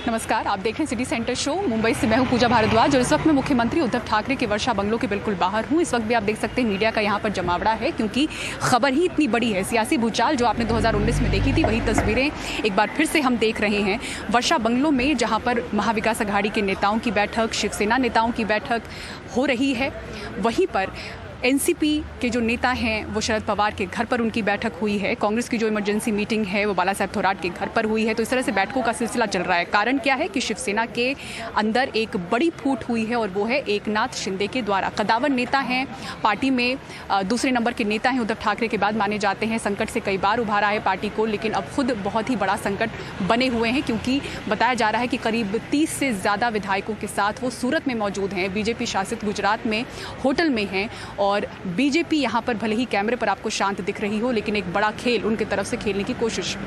नमस्कार, आप देख रहे हैं सिटी सेंटर शो। मुंबई से मैं हूं पूजा भारद्वाज और इस वक्त मैं मुख्यमंत्री उद्धव ठाकरे के वर्षा बंगलो के बिल्कुल बाहर हूं। इस वक्त भी आप देख सकते हैं मीडिया का यहां पर जमावड़ा है क्योंकि खबर ही इतनी बड़ी है। सियासी भूचाल जो आपने 2019 में देखी थी वही तस्वीरें एक बार फिर से हम देख रहे हैं वर्षा बंगलो में, जहाँ पर महाविकास अघाड़ी के नेताओं की बैठक, शिवसेना नेताओं की बैठक हो रही है। वहीं पर एनसीपी के जो नेता हैं वो शरद पवार के घर पर उनकी बैठक हुई है। कांग्रेस की जो इमरजेंसी मीटिंग है वो बाला साहब थोराट के घर पर हुई है। तो इस तरह से बैठकों का सिलसिला चल रहा है। कारण क्या है कि शिवसेना के अंदर एक बड़ी फूट हुई है और वो है एकनाथ शिंदे के द्वारा। कद्दावर नेता हैं, पार्टी में दूसरे नंबर के नेता हैं, उद्धव ठाकरे के बाद माने जाते हैं। संकट से कई बार उभारा है पार्टी को, लेकिन अब खुद बहुत ही बड़ा संकट बने हुए हैं क्योंकि बताया जा रहा है कि करीब 30 से ज़्यादा विधायकों के साथ वो सूरत में मौजूद हैं। बीजेपी शासित गुजरात में होटल में हैं और बीजेपी यहां पर भले ही कैमरे पर आपको शांत दिख रही हो, लेकिन एक बड़ा खेल उनकी तरफ से खेलने की कोशिश,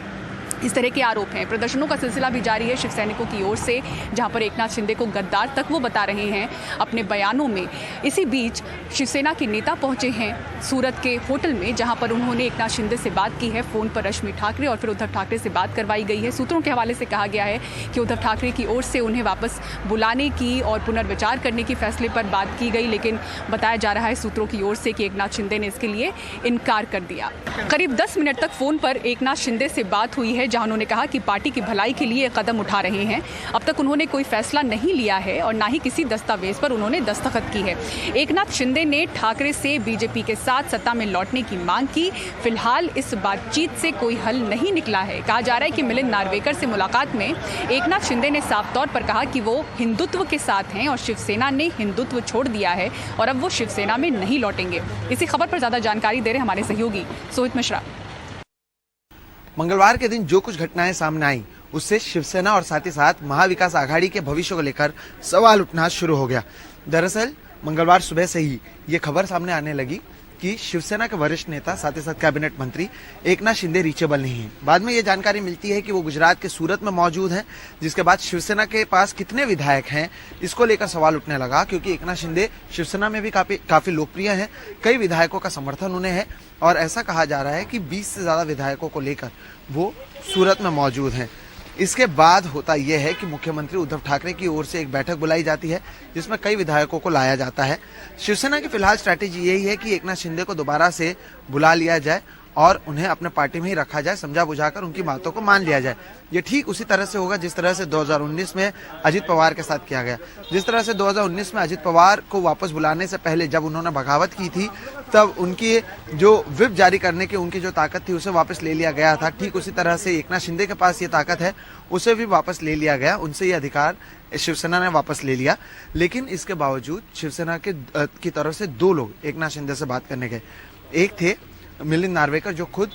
इस तरह के आरोप हैं। प्रदर्शनों का सिलसिला भी जारी है शिव सैनिकों की ओर से, जहां पर एकनाथ शिंदे को गद्दार तक वो बता रहे हैं अपने बयानों में। इसी बीच शिवसेना के नेता पहुंचे हैं सूरत के होटल में, जहां पर उन्होंने एकनाथ शिंदे से बात की है। फोन पर रश्मि ठाकरे और फिर उद्धव ठाकरे से बात करवाई गई है। सूत्रों के हवाले से कहा गया है कि उद्धव ठाकरे की ओर से उन्हें वापस बुलाने की और पुनर्विचार करने की फैसले पर बात की गई, लेकिन बताया जा रहा है सूत्रों की ओर से कि एकनाथ शिंदे ने इसके लिए इनकार कर दिया। करीब 10 मिनट तक फोन पर एकनाथ शिंदे से बात हुई है, जहां उन्होंने कहा कि पार्टी की भलाई के लिए कदम उठा रहे हैं। अब तक उन्होंने कोई फैसला नहीं लिया है और ना ही किसी दस्तावेज पर उन्होंने दस्तखत की है। एकनाथ शिंदे ने ठाकरे से बीजेपी के साथ सत्ता में लौटने की मांग की। फिलहाल इस बातचीत से कोई हल नहीं निकला है। कहा जा रहा है कि मिलिंद नार्वेकर से मुलाकात में एकनाथ शिंदे ने साफ तौर पर कहा कि वो हिंदुत्व के साथ हैं और शिवसेना ने हिंदुत्व छोड़ दिया है और अब वो शिवसेना में नहीं लौटेंगे। इसी खबर पर ज्यादा जानकारी दे रहे हमारे सहयोगी सोहित मिश्रा। मंगलवार के दिन जो कुछ घटनाएं सामने आई उससे शिवसेना और साथ ही साथ महाविकास आघाड़ी के भविष्य को लेकर सवाल उठना शुरू हो गया। दरअसल मंगलवार सुबह से ही ये खबर सामने आने लगी कि शिवसेना के वरिष्ठ नेता साथ ही साथ कैबिनेट मंत्री एकनाथ शिंदे रीचेबल नहीं है। बाद में ये जानकारी मिलती है कि वो गुजरात के सूरत में मौजूद हैं, जिसके बाद शिवसेना के पास कितने विधायक हैं इसको लेकर सवाल उठने लगा, क्योंकि एकनाथ शिंदे शिवसेना में भी काफी लोकप्रिय हैं। कई विधायकों का समर्थन उन्हें है और ऐसा कहा जा रहा है कि 20 से ज्यादा विधायकों को लेकर वो सूरत में मौजूद हैं। इसके बाद होता यह है कि मुख्यमंत्री उद्धव ठाकरे की ओर से एक बैठक बुलाई जाती है जिसमें कई विधायकों को लाया जाता है। शिवसेना की फिलहाल स्ट्रैटेजी यही है कि एकनाथ शिंदे को दोबारा से बुला लिया जाए और उन्हें अपने पार्टी में ही रखा जाए, समझा बुझाकर उनकी बातों को मान लिया जाए। ये ठीक उसी तरह से होगा जिस तरह से 2019 में अजित पवार के साथ किया गया। जिस तरह से 2019 में अजित पवार को वापस बुलाने से पहले जब उन्होंने बगावत की थी तब उनकी जो व्हिप जारी करने की उनकी जो ताकत थी उसे वापस ले लिया गया था। ठीक उसी तरह से एकनाथ शिंदे के पास ये ताकत है, उसे भी वापस ले लिया गया, उनसे ये अधिकार शिवसेना ने वापस ले लिया। लेकिन इसके बावजूद शिवसेना की तरफ से 2 लोग एकनाथ शिंदे से बात करने गए। एक थे मिलिंद नार्वेकर जो खुद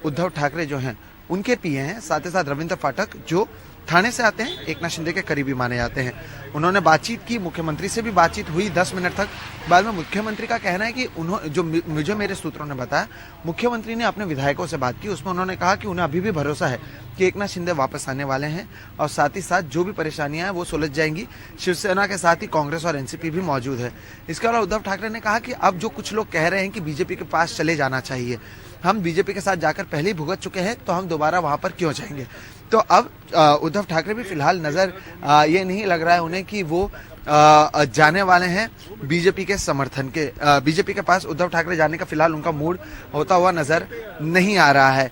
उद्धव ठाकरे जो हैं उनके पीए हैं, साथ ही साथ रविंद्र फाटक जो थाने से आते हैं, एकनाथ शिंदे के करीबी माने जाते हैं। उन्होंने बातचीत की, मुख्यमंत्री से भी बातचीत हुई 10 मिनट तक। बाद में मुख्यमंत्री का कहना है कि मुझे मेरे सूत्रों ने बताया, मुख्यमंत्री ने अपने विधायकों से बात की, उसमें उन्होंने कहा कि उन्हें अभी भी भरोसा है कि एकनाथ शिंदे वापस आने वाले हैं और साथ ही साथ जो भी परेशानियां हैं वो सुलझ जाएंगी। शिवसेना के साथ ही कांग्रेस और एनसीपी भी मौजूद है। इसके अलावा उद्धव ठाकरे ने कहा कि अब जो कुछ लोग कह रहे हैं कि बीजेपी के पास चले जाना चाहिए, हम बीजेपी के साथ जाकर पहले ही भुगत चुके हैं तो हम दोबारा वहां पर क्यों जाएंगे। तो अब उद्धव ठाकरे भी फिलहाल नजर ये नहीं लग रहा है उन्हें कि वो जाने वाले हैं बीजेपी के समर्थन के, बीजेपी के पास उद्धव ठाकरे जाने का फिलहाल उनका मूड होता हुआ नजर नहीं आ रहा है।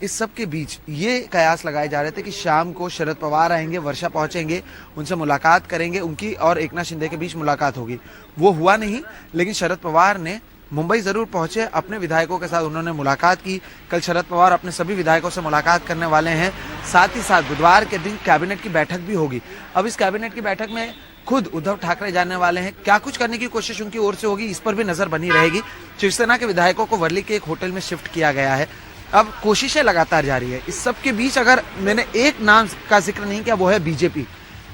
इस सब के बीच ये कयास लगाए जा रहे थे कि शाम को शरद पवार आएंगे, वर्षा पहुंचेंगे, उनसे मुलाकात करेंगे, उनकी और एकनाथ शिंदे के बीच मुलाकात होगी। वो हुआ नहीं, लेकिन शरद पवार ने मुंबई जरूर पहुंचे, अपने विधायकों के साथ उन्होंने मुलाकात की। कल शरद पवार अपने सभी विधायकों से मुलाकात करने वाले हैं। साथ ही साथ बुधवार के दिन कैबिनेट की बैठक भी होगी। अब इस कैबिनेट की बैठक में खुद उद्धव ठाकरे जाने वाले हैं। क्या कुछ करने की कोशिश उनकी ओर से होगी इस पर भी नजर बनी रहेगी। शिवसेना के विधायकों को वर्ली के एक होटल में शिफ्ट किया गया है। अब कोशिशें लगातार जारी है। इस सब के बीच अगर मैंने एक नाम का जिक्र नहीं किया वो है बीजेपी।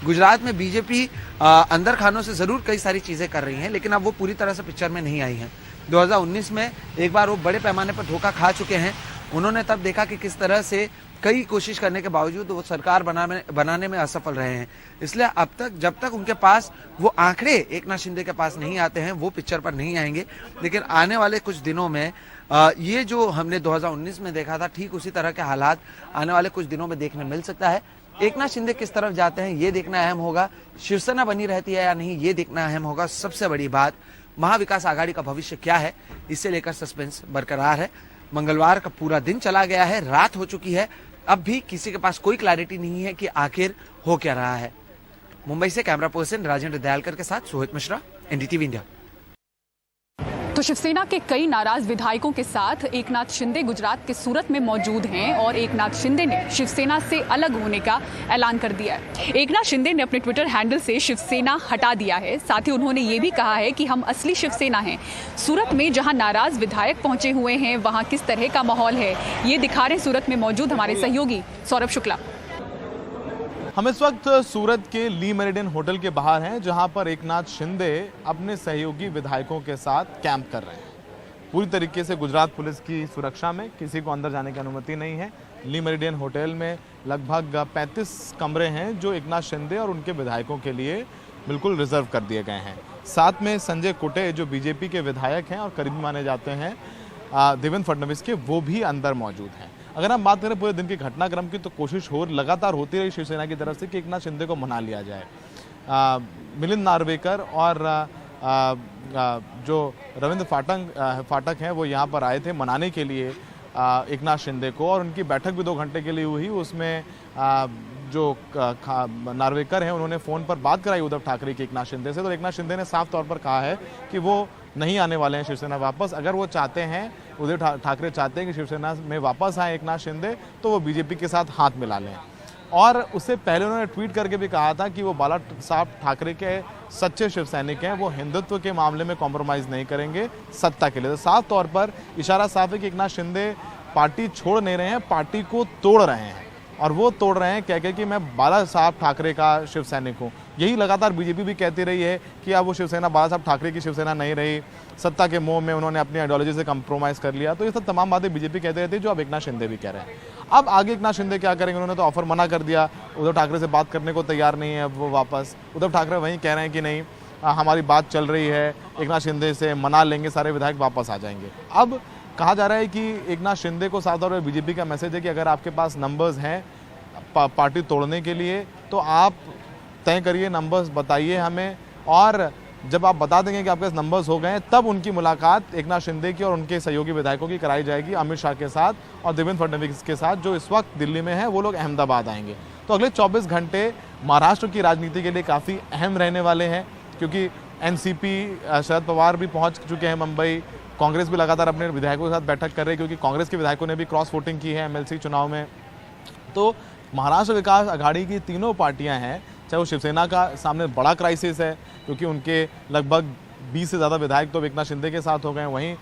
गुजरात में बीजेपी अंदर खानों से जरूर कई सारी चीजें कर रही है, लेकिन अब वो पूरी तरह से पिक्चर में नहीं आई है। 2019 में एक बार वो बड़े पैमाने पर धोखा खा चुके हैं। उन्होंने तब देखा कि किस तरह से कई कोशिश करने के बावजूद वो सरकार बनाने में असफल रहे हैं। इसलिए अब तक जब तक उनके पास वो आंकड़े एकनाथ शिंदे के पास नहीं आते हैं वो पिक्चर पर नहीं आएंगे। लेकिन आने वाले कुछ दिनों में ये जो हमने 2019 में देखा था ठीक उसी तरह के हालात आने वाले कुछ दिनों में देखने मिल सकता है। एकनाथ शिंदे किस तरफ जाते हैं ये देखना अहम होगा, शिवसेना बनी रहती है या नहीं ये देखना अहम होगा। सबसे बड़ी बात, महाविकास आघाड़ी का भविष्य क्या है, इसे लेकर सस्पेंस बरकरार है। मंगलवार का पूरा दिन चला गया है, रात हो चुकी है, अब भी किसी के पास कोई क्लैरिटी नहीं है कि आखिर हो क्या रहा है। मुंबई से कैमरा पर्सन राजेंद्र दयालकर के साथ सोहित मिश्रा, एनडीटीवी इंडिया। तो शिवसेना के कई नाराज विधायकों के साथ एकनाथ शिंदे गुजरात के सूरत में मौजूद हैं और एकनाथ शिंदे ने शिवसेना से अलग होने का ऐलान कर दिया है। एकनाथ शिंदे ने अपने ट्विटर हैंडल से शिवसेना हटा दिया है। साथ ही उन्होंने ये भी कहा है कि हम असली शिवसेना हैं। सूरत में जहां नाराज विधायक पहुंचे हुए हैं वहां किस तरह का माहौल है, ये दिखा रहे सूरत में मौजूद हमारे सहयोगी सौरभ शुक्ला। हम इस वक्त सूरत के ली मेरिडियन होटल के बाहर हैं, जहां पर एकनाथ शिंदे अपने सहयोगी विधायकों के साथ कैंप कर रहे हैं। पूरी तरीके से गुजरात पुलिस की सुरक्षा में, किसी को अंदर जाने की अनुमति नहीं है। ली मेरिडियन होटल में लगभग 35 कमरे हैं जो एकनाथ शिंदे और उनके विधायकों के लिए बिल्कुल रिजर्व कर दिए गए हैं। साथ में संजय कुटे जो बीजेपी के विधायक हैं और करीबी माने जाते हैं देवेंद्र फडणवीस के, वो भी अंदर मौजूद हैं। अगर हम बात करें पूरे दिन के घटनाक्रम की, तो कोशिश लगातार होती रही शिवसेना की तरफ से कि एकनाथ शिंदे को मना लिया जाए। मिलिंद नार्वेकर और जो रविंद्र फाटक हैं वो यहाँ पर आए थे मनाने के लिए एकनाथ शिंदे को, और उनकी बैठक भी 2 घंटे के लिए हुई। उसमें जो नार्वेकर हैं उन्होंने फ़ोन पर बात कराई उद्धव ठाकरे की एकनाथ शिंदे से, तो एकनाथ शिंदे ने साफ तौर पर कहा है कि वो नहीं आने वाले हैं शिवसेना वापस। अगर वो चाहते हैं, उद्धव ठाकरे चाहते हैं कि शिवसेना में वापस आए एकनाथ शिंदे, तो वो बीजेपी के साथ हाथ मिला लें। और उससे पहले उन्होंने ट्वीट करके भी कहा था कि वो बाला साहब ठाकरे के सच्चे शिव सैनिक हैं, वो हिंदुत्व के मामले में कॉम्प्रोमाइज़ नहीं करेंगे सत्ता के लिए। तो साफ तौर पर इशारा साफ है कि एकनाथ शिंदे पार्टी छोड़ नहीं रहे हैं, पार्टी को तोड़ रहे हैं, और वो तोड़ रहे हैं कह के कि मैं बाला साहब ठाकरे का शिव सैनिक हूँ। यही लगातार बीजेपी भी कहती रही है कि अब वो शिवसेना बाला साहब ठाकरे की शिवसेना नहीं रही, सत्ता के मोह में उन्होंने अपनी आइडियोलॉजी से कंप्रोमाइज़ कर लिया। तो ये सब तमाम बातें बीजेपी कहते रहती है, जो अब एकनाथ शिंदे भी कह रहे हैं। अब आगे एकनाथ शिंदे क्या करेंगे, उन्होंने तो ऑफर मना कर दिया, उद्धव ठाकरे से बात करने को तैयार नहीं है वो वापस। उद्धव ठाकरे वहीं कह रहे हैं कि नहीं, हमारी बात चल रही है, एकनाथ शिंदे से मना लेंगे, सारे विधायक वापस आ जाएंगे। अब कहा जा रहा है कि एकनाथ शिंदे को साथ और बीजेपी का मैसेज है कि अगर आपके पास नंबर्स हैं पार्टी तोड़ने के लिए, तो आप तय करिए, नंबर्स बताइए हमें, और जब आप बता देंगे कि आपके पास नंबर्स हो गए, तब उनकी मुलाकात एकनाथ शिंदे की और उनके सहयोगी विधायकों की कराई जाएगी अमित शाह के साथ और देवेंद्र फडणवीस के साथ, जो इस वक्त दिल्ली में है। वो लोग अहमदाबाद आएंगे। तो अगले 24 घंटे महाराष्ट्र की राजनीति के लिए काफ़ी अहम रहने वाले हैं, क्योंकि एनसीपी शरद पवार भी पहुंच चुके हैं मुंबई, कांग्रेस भी लगातार अपने विधायकों के साथ बैठक कर रही है, क्योंकि कांग्रेस के विधायकों ने भी क्रॉस वोटिंग की है एमएलसी चुनाव में। तो महाराष्ट्र विकास आघाड़ी की तीनों पार्टियां हैं, चाहे वो शिवसेना का सामने बड़ा क्राइसिस है, क्योंकि उनके लगभग 20 से ज़्यादा विधायक तो एकनाथ शिंदे के साथ हो गए, वहीं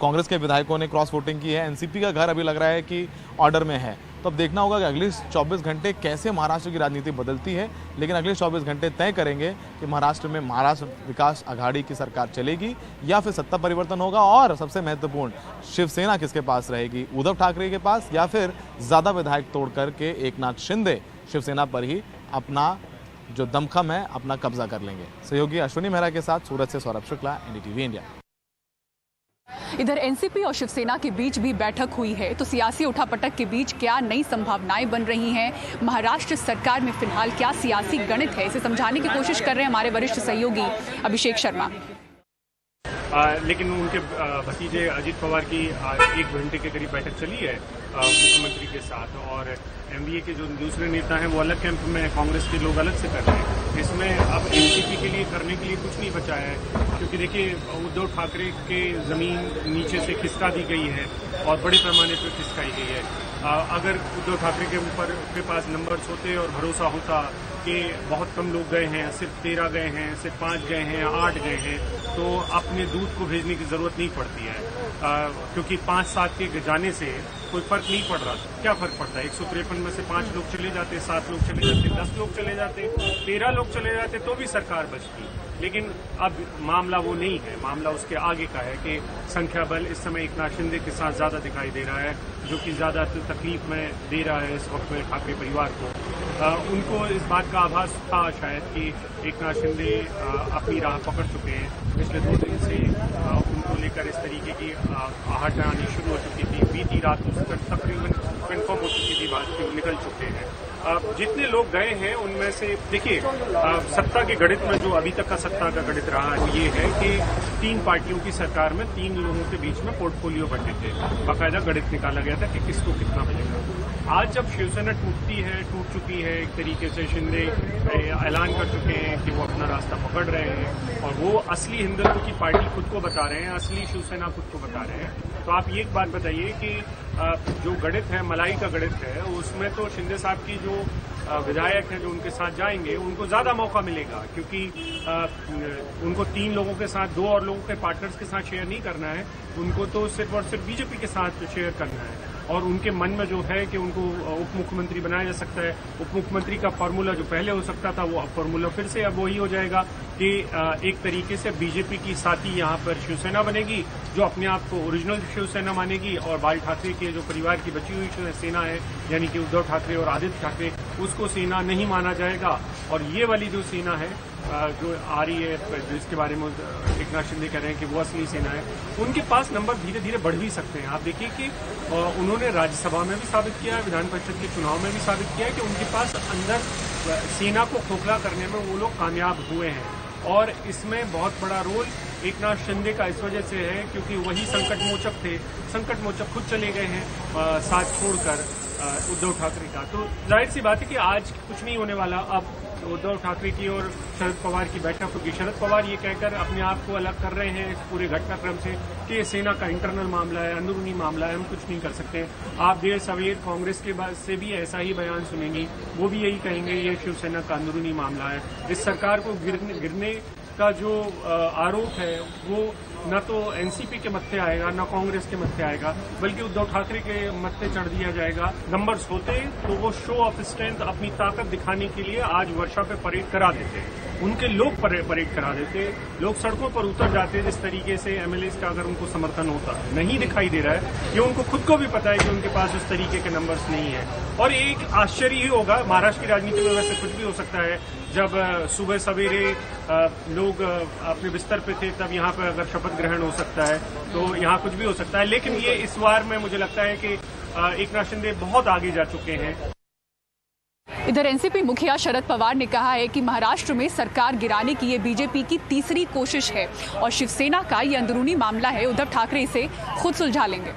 कांग्रेस के विधायकों ने क्रॉस वोटिंग की है, एनसीपी का घर अभी लग रहा है कि ऑर्डर में है। तो अब देखना होगा कि अगले 24 घंटे कैसे महाराष्ट्र की राजनीति बदलती है, लेकिन अगले 24 घंटे तय करेंगे कि महाराष्ट्र में महाराष्ट्र विकास आघाड़ी की सरकार चलेगी या फिर सत्ता परिवर्तन होगा, और सबसे महत्वपूर्ण, शिवसेना किसके पास रहेगी, उद्धव ठाकरे के पास, या फिर ज़्यादा विधायक तोड़ करके एकनाथ शिंदे शिवसेना पर ही अपना जो दमखम है अपना कब्जा कर लेंगे। सहयोगी अश्विनी मेहरा के साथ सूरत से सौरभ शुक्ला, एनडीटीवी इंडिया। इधर एनसीपी और शिवसेना के बीच भी बैठक हुई है, तो सियासी उठापटक के बीच क्या नई संभावनाएं बन रही हैं, महाराष्ट्र सरकार में फिलहाल क्या सियासी गणित है, इसे समझाने की कोशिश कर रहे हैं हमारे वरिष्ठ सहयोगी अभिषेक शर्मा। लेकिन उनके भतीजे अजित पवार की 1 घंटे के करीब बैठक चली है मुख्यमंत्री के साथ, और एमवीए के जो दूसरे नेता हैं वो अलग कैंप में, कांग्रेस के लोग अलग से कर रहे हैं। इसमें अब एनसीपी के लिए करने के लिए कुछ नहीं बचा है, क्योंकि देखिए उद्धव ठाकरे के जमीन नीचे से खिसका दी गई है और बड़े पैमाने पर खिसकाई गई है। अगर उद्धव ठाकरे के ऊपर के पास नंबर्स होते और भरोसा होता कि बहुत कम लोग गए हैं, सिर्फ 13 गए हैं, सिर्फ 5 गए हैं, 8 गए हैं, तो अपने दूध को भेजने की जरूरत नहीं पड़ती है, क्योंकि 5-7 के जाने से कोई फर्क नहीं पड़ रहा। क्या फर्क पड़ता है, 153 में से 5 लोग चले जाते, 7 लोग चले जाते, 10 लोग चले जाते, 13 लोग चले जाते, तो भी सरकार बचती। लेकिन अब मामला वो नहीं है, मामला उसके आगे का है कि संख्या बल इस समय एकनाथ शिंदे के साथ ज्यादा दिखाई दे रहा है, जो कि ज्यादा तकलीफ में दे रहा है इस वक्त में ठाकरे परिवार को। उनको इस बात का आभास था शायद कि एकनाथ शिंदे अपनी राह पकड़ चुके हैं। पिछले 2 दिन से उनको लेकर इस तरीके की आहट आनी शुरू हो चुकी थी। बीती रात तकरीबन कन्फर्म हो चुकी थी बात कि वो निकल चुके हैं। जितने लोग गए हैं उनमें से देखिए सत्ता के गणित में जो अभी तक का सत्ता का गणित रहा है वो ये है कि 3 पार्टियों की सरकार में 3 लोगों के बीच में पोर्टफोलियो बंटे थे, बाकायदा गणित निकाला गया था कि किसको कितना मिलेगा। आज जब शिवसेना टूट चुकी है, एक तरीके से शिंदे ऐलान कर चुके हैं कि वो अपना रास्ता पकड़ रहे हैं और वो असली हिंदुत्व की पार्टी खुद को बता रहे हैं, असली शिवसेना खुद को बता रहे हैं। तो आप ये एक बात बताइए कि जो गणित है, मलाई का गणित है, उसमें तो शिंदे साहब की जो विधायक हैं जो उनके साथ जाएंगे उनको ज्यादा मौका मिलेगा, क्योंकि उनको 3 लोगों के साथ 2 और लोगों के पार्टनर्स के साथ शेयर नहीं करना है, उनको तो सिर्फ और सिर्फ बीजेपी के साथ शेयर करना है। और उनके मन में जो है कि उनको उप मुख्यमंत्री बनाया जा सकता है, उप मुख्यमंत्री का फॉर्मूला जो पहले हो सकता था वो अब फॉर्मूला फिर से अब वही हो जाएगा कि एक तरीके से बीजेपी की साथी यहाँ पर शिवसेना बनेगी, जो अपने आप को ओरिजिनल शिवसेना मानेगी, और बाल ठाकरे के जो परिवार की बची हुई सेना है यानी कि उद्धव ठाकरे और आदित्य ठाकरे, उसको सेना नहीं माना जाएगा। और ये वाली जो सेना है जो आ रही है, जिसके बारे में एकनाथ शिंदे कह रहे हैं कि वो असली सेना है, उनके पास नंबर धीरे धीरे बढ़ भी सकते हैं। आप देखिए कि उन्होंने राज्यसभा में भी साबित किया है, विधान परिषद के चुनाव में भी साबित किया है कि उनके पास अंदर सेना को खोखला करने में वो लोग कामयाब हुए हैं। और इसमें बहुत बड़ा रोल एकनाथ शिंदे का इस वजह से है क्योंकि वही संकट मोचक थे, संकट मोचक खुद चले गए हैं साथ छोड़कर उद्धव ठाकरे का। तो जाहिर सी बात है कि आज कुछ नहीं होने वाला। अब उद्धव ठाकरे की और शरद पवार की बैठक होगी। शरद पवार ये कहकर अपने आप को अलग कर रहे हैं इस पूरे घटनाक्रम से कि ये सेना का इंटरनल मामला है, अंदरूनी मामला है, हम कुछ नहीं कर सकते। आप देर सवेर कांग्रेस के बाद से भी ऐसा ही बयान सुनेंगी, वो भी यही कहेंगे ये शिवसेना का अंदरूनी मामला है। इस सरकार को गिरने का जो आरोप है वो न तो एनसीपी के मत्थे आएगा, न कांग्रेस के मत्थे आएगा, बल्कि उद्धव ठाकरे के मत्थे चढ़ दिया जाएगा। नंबर्स होते तो वो शो ऑफ स्ट्रेंथ, अपनी ताकत दिखाने के लिए आज वर्षा पे परेड करा देते, उनके लोग परेड करा देते, लोग सड़कों पर उतर जाते जिस तरीके से एमएलएस का अगर उनको समर्थन होता। नहीं दिखाई दे रहा है, ये उनको खुद को भी पता है कि उनके पास उस तरीके के नंबर्स नहीं है। और एक आश्चर्य ही होगा, महाराष्ट्र की राजनीति में वैसे कुछ भी हो सकता है, जब सुबह सवेरे लोग अपने बिस्तर पे थे तब यहाँ पर अगर शपथ ग्रहण हो सकता है तो यहाँ कुछ भी हो सकता है। लेकिन ये इस बार में मुझे लगता है कि एकनाथ शिंदे बहुत आगे जा चुके हैं। इधर एनसीपी मुखिया शरद पवार ने कहा है कि महाराष्ट्र में सरकार गिराने की ये बीजेपी की तीसरी कोशिश है और शिवसेना का ये अंदरूनी मामला है, उद्धव ठाकरे इसे खुद सुलझा लेंगे।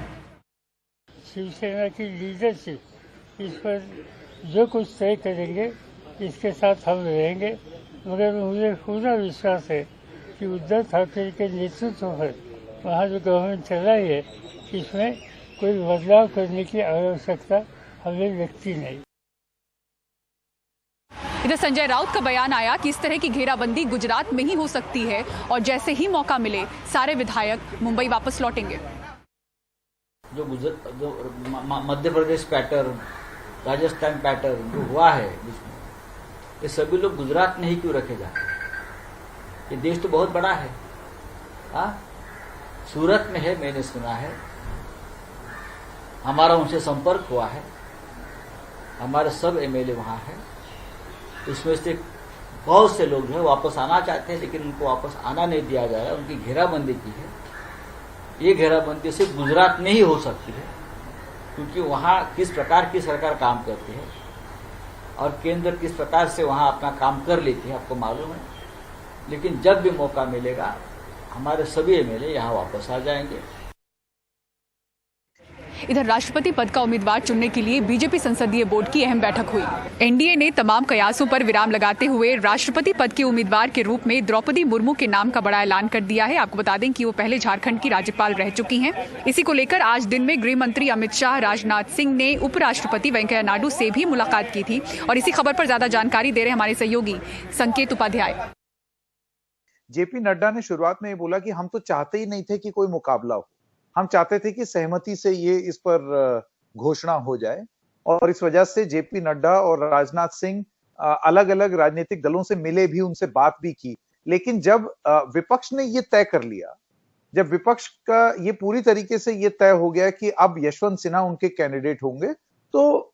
शिवसेना की लीडरशिप इस पर जो कुछ तय करेंगे इसके साथ हम रहेंगे, मगर मुझे पूरा विश्वास है कि उद्धव ठाकरे के नेतृत्व पर वहाँ जो गवर्नमेंट चल रही है इसमें कोई बदलाव करने की आवश्यकता हमें व्यक्ति नहीं। इधर संजय राउत का बयान आया कि इस तरह की घेराबंदी गुजरात में ही हो सकती है और जैसे ही मौका मिले सारे विधायक मुंबई वापस लौटेंगे। जो मध्य प्रदेश पैटर्न, राजस्थान पैटर्न जो हुआ है जिसमें ये सभी लोग गुजरात में ही क्यों रखे जाते हैं? ये देश तो बहुत बड़ा है। सूरत में है, मैंने सुना है, हमारा उनसे संपर्क हुआ है, हमारे सब एमएलए वहाँ है। इसमें से बहुत से लोग जो है वापस आना चाहते हैं लेकिन उनको वापस आना नहीं दिया जा रहा है, उनकी घेराबंदी की है। ये घेराबंदी सिर्फ गुजरात में ही हो सकती है क्योंकि वहाँ किस प्रकार की सरकार काम करती है और केंद्र किस प्रकार से वहाँ अपना काम कर लेती है आपको मालूम है। लेकिन जब भी मौका मिलेगा हमारे सभी एमएलए यहाँ वापस आ जाएंगे। इधर राष्ट्रपति पद का उम्मीदवार चुनने के लिए बीजेपी संसदीय बोर्ड की अहम बैठक हुई। एनडीए ने तमाम कयासों पर विराम लगाते हुए राष्ट्रपति पद के उम्मीदवार के रूप में द्रौपदी मुर्मू के नाम का बड़ा ऐलान कर दिया है। आपको बता दें कि वो पहले झारखंड की राज्यपाल रह चुकी हैं। इसी को लेकर आज दिन में गृह मंत्री अमित शाह, राजनाथ सिंह ने उपराष्ट्रपति वेंकैया नायडू से भी मुलाकात की थी और इसी खबर पर ज्यादा जानकारी दे रहे हमारे सहयोगी संकेत उपाध्याय। जेपी नड्डा ने शुरुआत में ये बोला कि हम तो चाहते ही नहीं थे कि कोई मुकाबला हो, हम चाहते थे कि सहमति से ये इस पर घोषणा हो जाए और इस वजह से जेपी नड्डा और राजनाथ सिंह अलग अलग राजनीतिक दलों से मिले भी, उनसे बात भी की। लेकिन जब विपक्ष ने ये तय कर लिया, जब विपक्ष का ये पूरी तरीके से ये तय हो गया कि अब यशवंत सिन्हा उनके कैंडिडेट होंगे, तो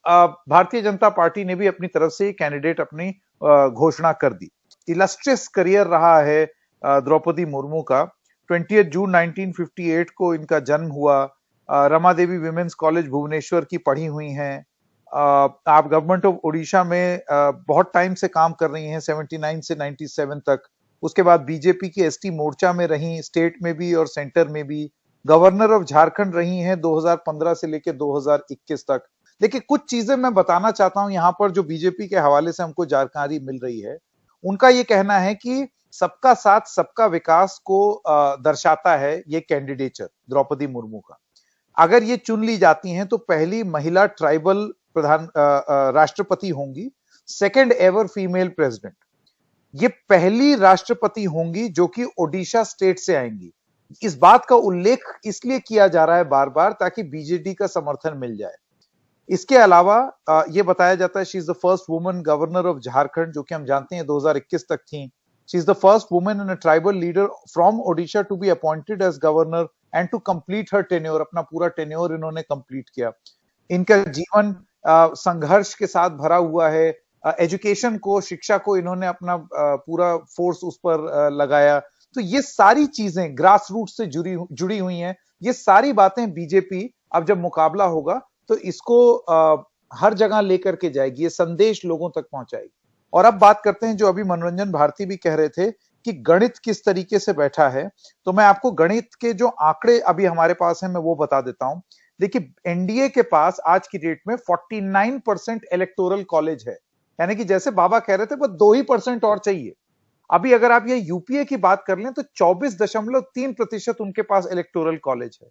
भारतीय जनता पार्टी ने भी अपनी तरफ से कैंडिडेट अपनी घोषणा कर दी। इलस्ट्रियस करियर रहा है द्रौपदी मुर्मू का। 20 जून 1958 को इनका जन्म हुआ। रमा देवी विमेंस कॉलेज भुवनेश्वर की पढ़ी हुई हैं। आप गवर्नमेंट ऑफ ओडिशा में बहुत टाइम से काम कर रही हैं, 79 से 97 तक। उसके बाद बीजेपी की एसटी मोर्चा में रही, स्टेट में भी और सेंटर में भी। गवर्नर ऑफ झारखंड रही हैं 2015 से लेकर 2021 तक। देखिए, कुछ चीजें मैं बताना चाहता हूं यहाँ पर जो बीजेपी के हवाले से हमको जानकारी मिल रही है। उनका ये कहना है कि सबका साथ सबका विकास को दर्शाता है ये कैंडिडेचर द्रौपदी मुर्मू का। अगर ये चुन ली जाती हैं तो पहली महिला ट्राइबल राष्ट्रपति होंगी, सेकंड एवर फीमेल प्रेसिडेंट। ये पहली राष्ट्रपति होंगी जो कि ओडिशा स्टेट से आएंगी। इस बात का उल्लेख इसलिए किया जा रहा है बार बार ताकि बीजेडी का समर्थन मिल जाए। इसके अलावा ये बताया जाता है she is the first woman governor of Jharkhand, जो कि हम जानते हैं 2021 तक थी। She is the first woman and a tribal leader from Odisha to be appointed as governor and to complete her tenure. अपना पूरा टेन्योर इन्होंने कंप्लीट किया। इनका जीवन संघर्ष के साथ भरा हुआ है। एजुकेशन को, शिक्षा को इन्होंने अपना पूरा फोर्स उस पर लगाया। तो ये सारी चीजें ग्रास रूट से जुड़ी हुई हैं। ये सारी बातें बीजेपी अब जब मुकाबला होगा तो इसको हर जगह लेकर के जाएगी, ये संदेश लोगों तक पहुंचाएगी। और अब बात करते हैं जो अभी मनोरंजन भारती भी कह रहे थे कि गणित किस तरीके से बैठा है। तो मैं आपको गणित के जो आंकड़े अभी हमारे पास हैं मैं वो बता देता हूं। देखिए, एनडीए के पास आज की डेट में 49% इलेक्टोरल कॉलेज है, यानी कि जैसे बाबा कह रहे थे वो 2% और चाहिए। अभी अगर आप ये यूपीए की बात कर लें तो 24.3% उनके पास इलेक्टोरल कॉलेज है।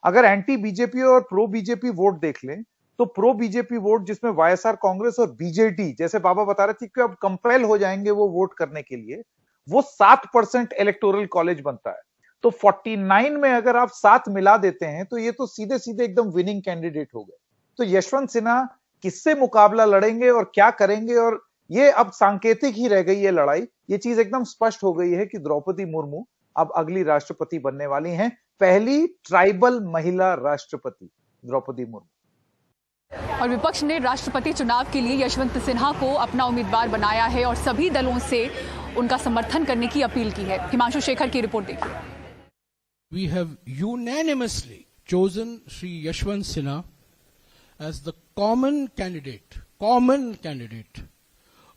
अगर एंटी बीजेपी और प्रो बीजेपी वोट देख लें तो प्रो बीजेपी वोट जिसमें वाईएसआर कांग्रेस और बीजेडी, जैसे बाबा बता रहे थे कि अब कंपेल हो जाएंगे वो वोट करने के लिए, वो 7% इलेक्टोरल कॉलेज बनता है। तो 49 में अगर आप 7 मिला देते हैं तो ये तो सीधे सीधे एकदम विनिंग कैंडिडेट हो गए। तो यशवंत सिन्हा किससे मुकाबला लड़ेंगे और क्या करेंगे, और ये अब सांकेतिक ही रह गई है लड़ाई। ये चीज एकदम स्पष्ट हो गई है कि द्रौपदी मुर्मू अब अगली राष्ट्रपति बनने वाली हैं, पहली ट्राइबल महिला राष्ट्रपति द्रौपदी मुर्मू। और विपक्ष ने राष्ट्रपति चुनाव के लिए यशवंत सिन्हा को अपना उम्मीदवार बनाया है और सभी दलों से उनका समर्थन करने की अपील की है। हिमांशु शेखर की रिपोर्ट देखिए। We have unanimously chosen Shri Yashwant Sinha as the common candidate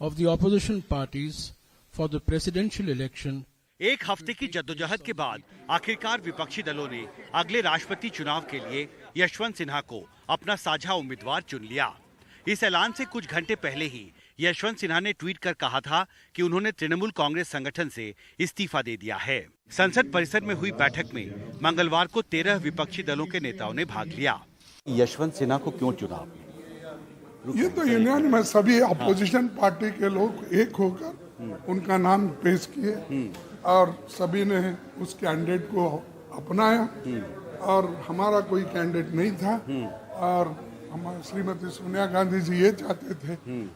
of the opposition parties for the presidential election. एक हफ्ते की जद्दोजहद के बाद आखिरकार विपक्षी दलों ने अगले राष्ट्रपति चुनाव के लिए यशवंत सिन्हा को अपना साझा उम्मीदवार चुन लिया। इस ऐलान से कुछ घंटे पहले ही यशवंत सिन्हा ने ट्वीट कर कहा था कि उन्होंने तृणमूल कांग्रेस संगठन से इस्तीफा दे दिया है। संसद परिसर में हुई बैठक में मंगलवार को 13 विपक्षी दलों के नेताओं ने भाग लिया। यशवंत सिन्हा को क्यों चुना? ये तो यूनियन में सभी अपोजिशन पार्टी के लोग एक होकर उनका नाम पेश किए और सभी ने उस कैंडिडेट को अपनाया और हमारा कोई कैंडिडेट नहीं था। और हमारे श्रीमती सोनिया गांधी जी ये चाहते थे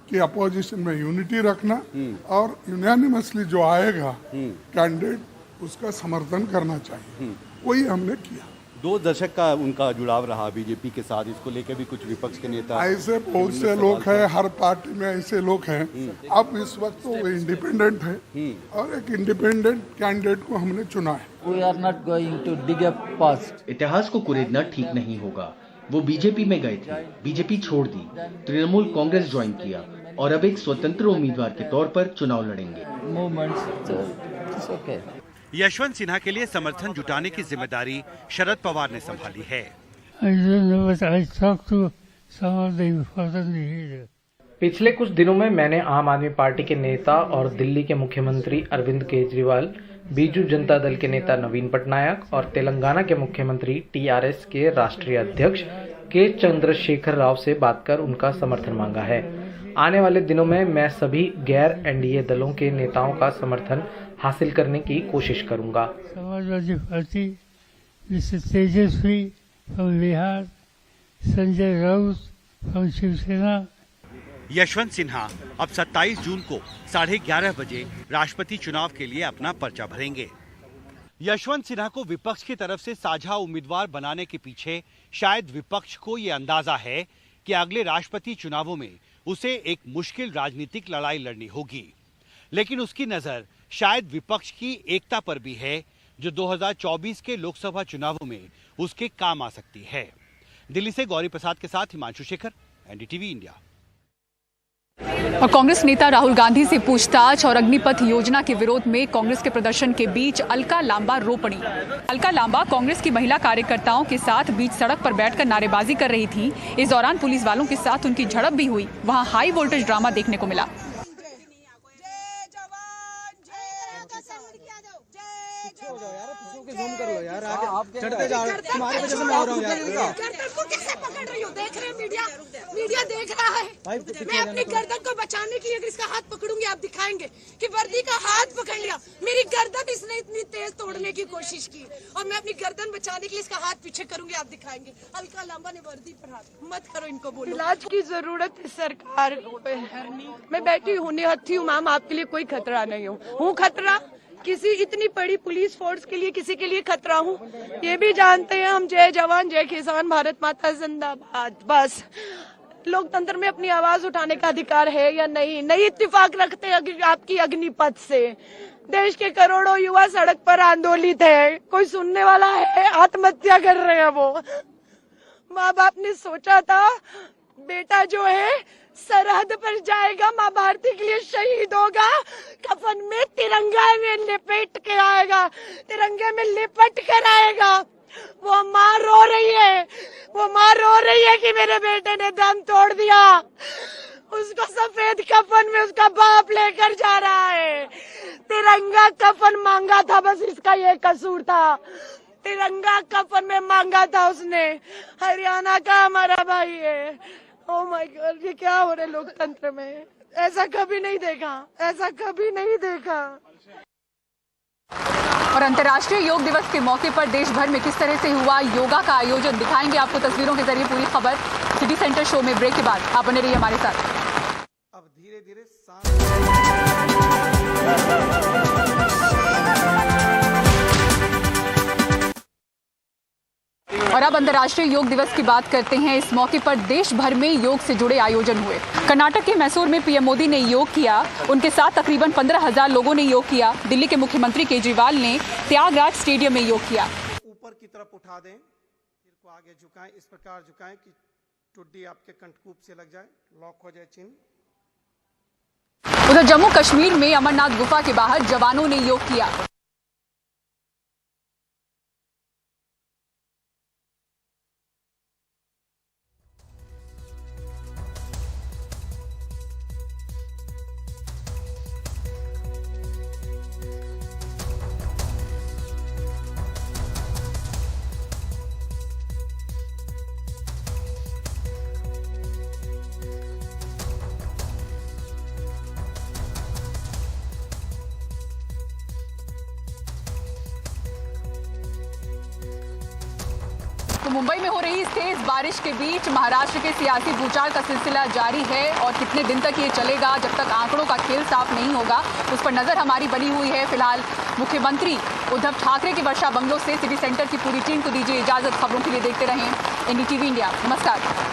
कि अपोजिशन में यूनिटी रखना और यूनानिमसली जो आएगा कैंडिडेट उसका समर्थन करना चाहिए, वही हमने किया। 2 दशक का उनका जुड़ाव रहा बीजेपी के साथ, इसको लेकर भी कुछ विपक्ष के नेता ऐसे बहुत से लोग हैं, हर पार्टी में ऐसे लोग हैं। अब इस वक्त तो वो इंडिपेंडेंट है और एक इंडिपेंडेंट कैंडिडेट को हमने चुना है। We are not going to dig up past. इतिहास को कुरेदना ठीक नहीं होगा। वो बीजेपी में गए थे, बीजेपी छोड़ दी, तृणमूल कांग्रेस ज्वाइन किया और अब एक स्वतंत्र उम्मीदवार के तौर पर चुनाव लड़ेंगे। यशवंत सिन्हा के लिए समर्थन जुटाने की जिम्मेदारी शरद पवार ने संभाली है। पिछले कुछ दिनों में मैंने आम आदमी पार्टी के नेता और दिल्ली के मुख्यमंत्री अरविंद केजरीवाल, बीजू जनता दल के नेता नवीन पटनायक और तेलंगाना के मुख्यमंत्री टीआरएस के राष्ट्रीय अध्यक्ष के चंद्रशेखर राव से बात कर उनका समर्थन मांगा है। आने वाले दिनों में मैं सभी गैर एनडीए दलों के नेताओं का समर्थन हासिल करने की कोशिश करूंगा। Samajwadi Party, Tejashwi from Bihar, Sanjay Raut from Shiv Sena. यशवंत सिन्हा अब 27 जून को 11:30 बजे राष्ट्रपति चुनाव के लिए अपना पर्चा भरेंगे। यशवंत सिन्हा को विपक्ष की तरफ से साझा उम्मीदवार बनाने के पीछे शायद विपक्ष को ये अंदाजा है कि अगले राष्ट्रपति चुनावों में उसे एक मुश्किल राजनीतिक लड़ाई लड़नी होगी, लेकिन उसकी नजर शायद विपक्ष की एकता पर भी है जो 2024 के लोकसभा चुनावों में उसके काम आ सकती है। दिल्ली से गौरी प्रसाद के साथ हिमांशु शेखर, एनडीटीवी इंडिया। और कांग्रेस नेता राहुल गांधी से पूछताछ और अग्निपथ योजना के विरोध में कांग्रेस के प्रदर्शन के बीच अलका लांबा रो पड़ी। अलका लांबा कांग्रेस की महिला कार्यकर्ताओं के साथ बीच सड़क पर बैठकर नारेबाजी कर रही थी। इस दौरान पुलिस वालों के साथ उनकी झड़प भी हुई। वहां हाई वोल्टेज ड्रामा देखने को मिला। ज़ूम कर लो यार, आगे चढ़ते जा रहे हो, तुम्हारी वजह से मैं हो रहा हूं यार। गर्दन को कैसे पकड़ रही हो? देख रहे हैं मीडिया देख रहा है। मैं अपनी गर्दन को बचाने के लिए अगर इसका हाथ पकड़ूंगी, आप दिखाएंगे कि वर्दी का हाथ पकड़ लिया। मेरी गर्दन इसने इतनी तेज तोड़ने की कोशिश की और मैं अपनी गर्दन बचाने के लिए इसका हाथ पीछे करूंगी, आप दिखाएंगे। अलका लांबा ने वर्दी पर हाथ मत करो, इनको बोलो इलाज की जरूरत है सरकार को। मैं बैठी हूँ, निहत्थी हूँ मैम, आपके लिए कोई खतरा नहीं हूँ खतरा किसी इतनी बड़ी पुलिस फोर्स के लिए किसी के लिए खतरा हूँ, ये भी जानते हैं हम। जय जवान जय किसान, भारत माता जिंदाबाद। बस लोकतंत्र में अपनी आवाज उठाने का अधिकार है या नहीं इत्तेफाक रखते हैं आपकी अग्निपथ से। देश के करोड़ों युवा सड़क पर आंदोलित है, कोई सुनने वाला है? आत्महत्या कर रहे हैं वो। माँ बाप ने सोचा था बेटा जो है सरहद पर जाएगा, माँ भारती के लिए शहीद होगा, कफन में तिरंगा में लिपट के आएगा, तिरंगे में लिपट कर आएगा। वो माँ रो रही है कि मेरे बेटे ने दम तोड़ दिया। उसको सफेद कफन में उसका बाप लेकर जा रहा है। तिरंगा कफन मांगा था, बस इसका ये कसूर था। तिरंगा कफन में मांगा था उसने। हरियाणा का हमारा भाई है। ओह माय गॉड, ये क्या हो रहा है लोकतंत्र में? ऐसा कभी नहीं देखा। और अंतर्राष्ट्रीय योग दिवस के मौके पर देश भर में किस तरह से हुआ योगा का आयोजन, दिखाएंगे आपको तस्वीरों के जरिए पूरी खबर सिटी सेंटर शो में। ब्रेक के बाद आप बने रहिए हमारे साथ। अब धीरे-धीरे और अब अंतर्राष्ट्रीय योग दिवस की बात करते हैं। इस मौके पर देश भर में योग से जुड़े आयोजन हुए। कर्नाटक के मैसूर में पीएम मोदी ने योग किया, उनके साथ तकरीबन 15,000 लोगों ने योग किया। दिल्ली के मुख्यमंत्री केजरीवाल ने त्यागराज स्टेडियम में योग किया। ऊपर की तरफ उठा दें, सिर को आगे झुकाएं, इस प्रकार झुकाएं कि टुड्डी आपके कंठकूप से लग जाए, लॉक हो जाए चिन्ह। उधर जम्मू कश्मीर में अमरनाथ गुफा के बाहर जवानों ने योग किया। तो मुंबई में हो रही इस तेज बारिश के बीच महाराष्ट्र के सियासी भूचाल का सिलसिला जारी है और कितने दिन तक ये चलेगा, जब तक आंकड़ों का खेल साफ नहीं होगा, उस पर नजर हमारी बनी हुई है। फिलहाल मुख्यमंत्री उद्धव ठाकरे की वर्षा बंगलों से सिटी सेंटर की पूरी टीम को दीजिए इजाजत। खबरों के लिए देखते रहें एनडीटीवी इंडिया। नमस्कार।